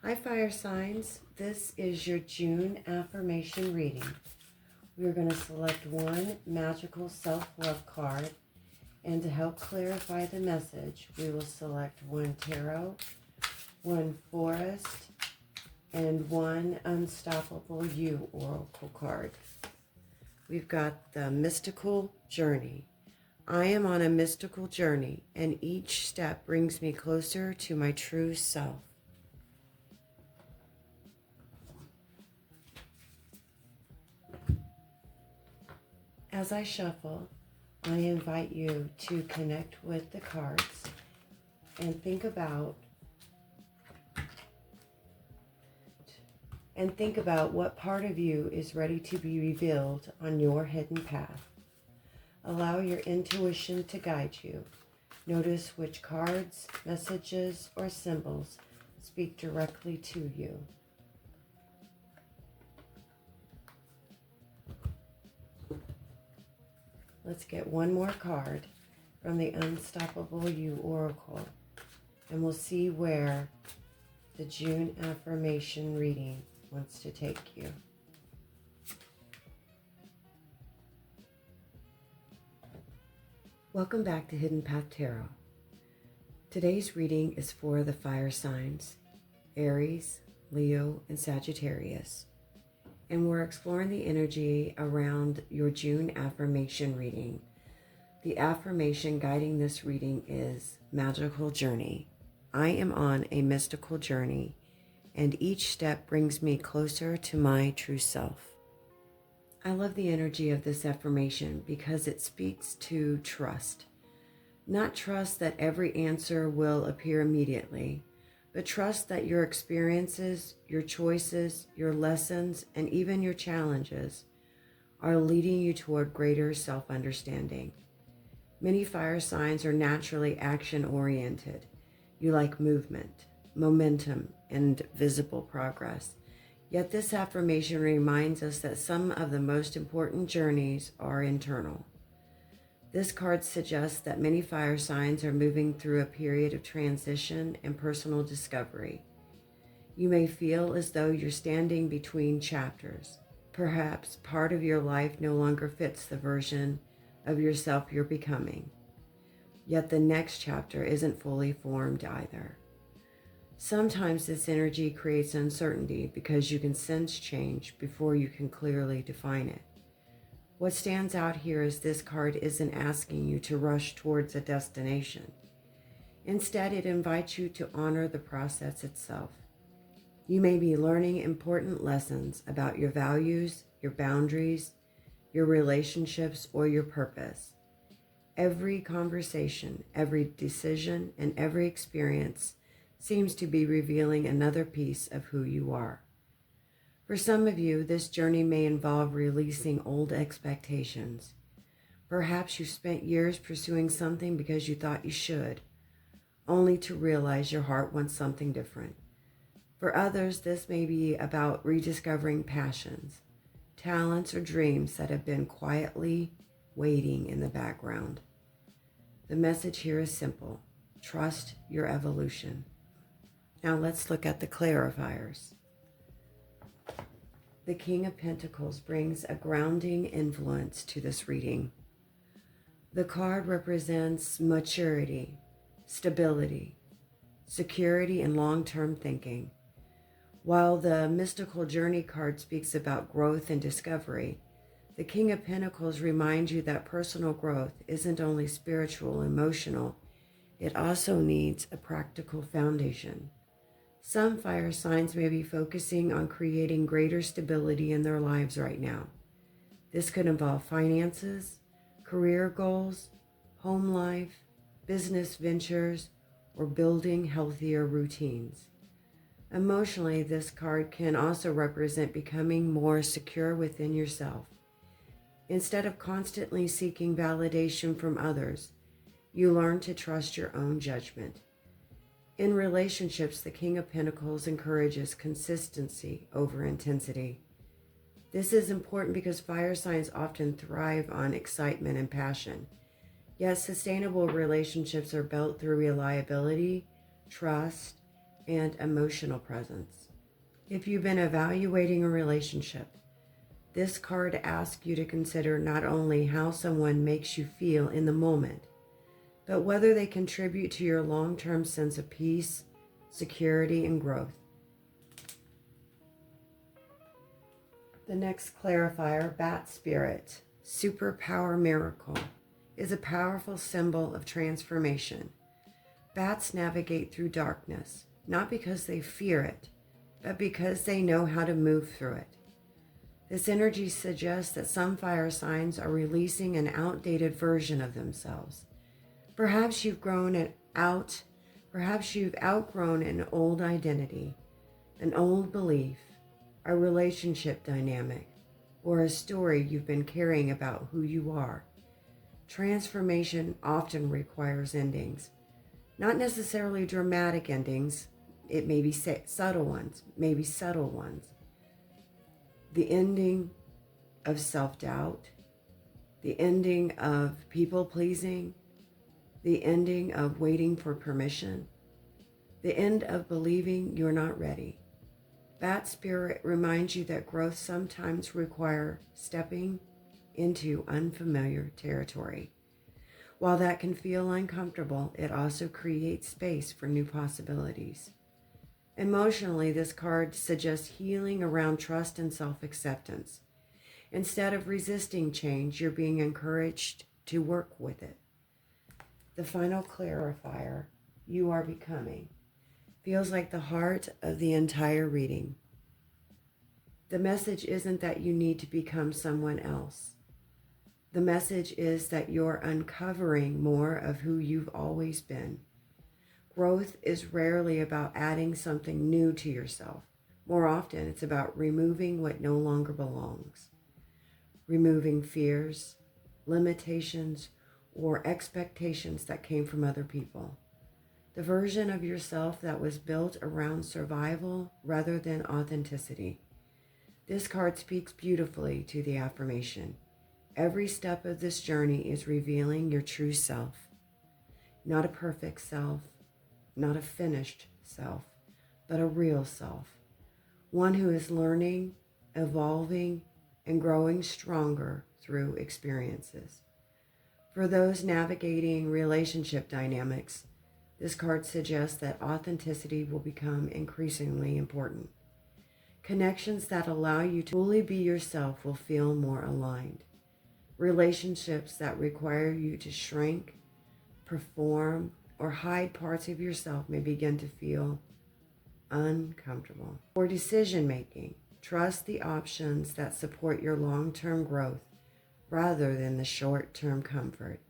Hi, fire signs. This is your June affirmation reading. We're going to select one magical self-love card, and to help clarify the message, we will select one tarot, one forest, and one unstoppable you oracle card. We've got the mystical journey. I am on a mystical journey, and each step brings me closer to my true self. As I shuffle, I invite you to connect with the cards and think about what part of you is ready to be revealed on your hidden path. Allow your intuition to guide you. Notice which cards, messages, or symbols speak directly to you. Let's get one more card from the Unstoppable You Oracle, and we'll see where the June affirmation reading wants to take you. Welcome back to Hidden Path Tarot. Today's reading is for the fire signs, Aries, Leo, and Sagittarius. And we're exploring the energy around your June affirmation reading. The affirmation guiding this reading is magical journey. I am on a mystical journey, and each step brings me closer to my true self. I love the energy of this affirmation because it speaks to trust. Not trust that every answer will appear immediately, but trust that your experiences, your choices, your lessons, and even your challenges are leading you toward greater self-understanding. Many fire signs are naturally action-oriented. You like movement, momentum, and visible progress. Yet this affirmation reminds us that some of the most important journeys are internal. This card suggests that many fire signs are moving through a period of transition and personal discovery. You may feel as though you're standing between chapters. Perhaps part of your life no longer fits the version of yourself you're becoming. Yet the next chapter isn't fully formed either. Sometimes this energy creates uncertainty because you can sense change before you can clearly define it. What stands out here is this card isn't asking you to rush towards a destination. Instead, it invites you to honor the process itself. You may be learning important lessons about your values, your boundaries, your relationships, or your purpose. Every conversation, every decision, and every experience seems to be revealing another piece of who you are. For some of you, this journey may involve releasing old expectations. Perhaps you spent years pursuing something because you thought you should, only to realize your heart wants something different. For others, this may be about rediscovering passions, talents, or dreams that have been quietly waiting in the background. The message here is simple: trust your evolution. Now let's look at the clarifiers. The King of Pentacles brings a grounding influence to this reading. The card represents maturity, stability, security, and long-term thinking. While the mystical journey card speaks about growth and discovery, the King of Pentacles reminds you that personal growth isn't only spiritual and emotional, it also needs a practical foundation. Some fire signs may be focusing on creating greater stability in their lives right now. This could involve finances, career goals, home life, business ventures, or building healthier routines. Emotionally, this card can also represent becoming more secure within yourself. Instead of constantly seeking validation from others, you learn to trust your own judgment. In relationships, the King of Pentacles encourages consistency over intensity. This is important because fire signs often thrive on excitement and passion. Yet sustainable relationships are built through reliability, trust, and emotional presence. If you've been evaluating a relationship, this card asks you to consider not only how someone makes you feel in the moment, but whether they contribute to your long-term sense of peace, security, and growth. The next clarifier, Bat Spirit, Superpower Miracle, is a powerful symbol of transformation. Bats navigate through darkness, not because they fear it, but because they know how to move through it. This energy suggests that some fire signs are releasing an outdated version of themselves. Perhaps you've outgrown an old identity, an old belief, a relationship dynamic, or a story you've been carrying about who you are. Transformation often requires endings, not necessarily dramatic endings. It may be subtle ones, The ending of self-doubt, the ending of people-pleasing, the ending of waiting for permission, the end of believing you're not ready. Bat Spirit reminds you that growth sometimes requires stepping into unfamiliar territory. While that can feel uncomfortable, it also creates space for new possibilities. Emotionally, this card suggests healing around trust and self-acceptance. Instead of resisting change, you're being encouraged to work with it. The final clarifier, You Are Becoming, feels like the heart of the entire reading. The message isn't that you need to become someone else. The message is that you're uncovering more of who you've always been. Growth is rarely about adding something new to yourself. More often, it's about removing what no longer belongs. Removing fears, limitations, or expectations that came from other people. The version of yourself that was built around survival rather than authenticity. This card speaks beautifully to the affirmation. Every step of this journey is revealing your true self. Not a perfect self, not a finished self, but a real self. One who is learning, evolving, and growing stronger through experiences. For those navigating relationship dynamics, this card suggests that authenticity will become increasingly important. Connections that allow you to fully be yourself will feel more aligned. Relationships that require you to shrink, perform, or hide parts of yourself may begin to feel uncomfortable. For decision making, trust the options that support your long-term growth rather than the short-term comfort.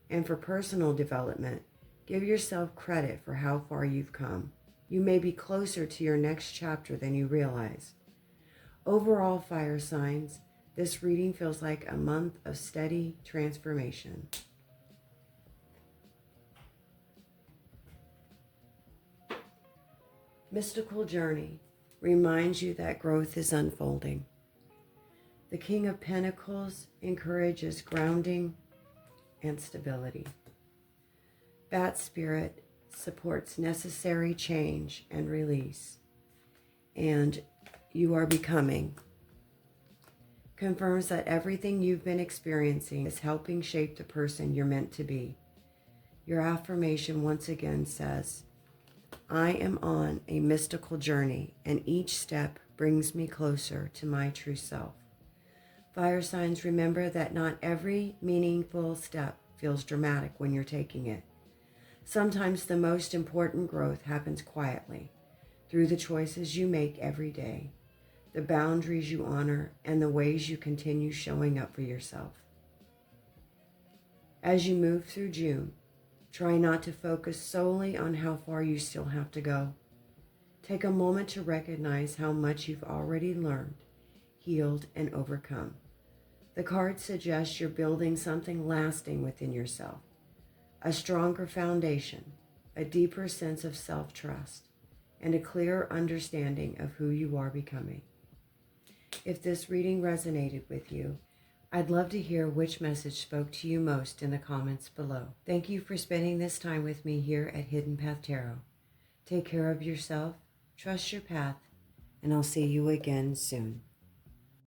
And for personal development, give yourself credit for how far you've come. You may be closer to your next chapter than you realize. Overall, fire signs, this reading feels like a month of steady transformation. Mystical Journey reminds you that growth is unfolding. The King of Pentacles encourages grounding and stability. Bat Spirit supports necessary change and release. And You Are Becoming confirms that everything you've been experiencing is helping shape the person you're meant to be. Your affirmation once again says, I am on a mystical journey, and each step brings me closer to my true self. Fire signs, remember that not every meaningful step feels dramatic when you're taking it. Sometimes the most important growth happens quietly, through the choices you make every day, the boundaries you honor, and the ways you continue showing up for yourself. As you move through June, try not to focus solely on how far you still have to go. Take a moment to recognize how much you've already learned, healed, and overcome. The card suggests you're building something lasting within yourself, a stronger foundation, a deeper sense of self-trust, and a clearer understanding of who you are becoming. If this reading resonated with you, I'd love to hear which message spoke to you most in the comments below. Thank you for spending this time with me here at Hidden Path Tarot. Take care of yourself, trust your path, and I'll see you again soon.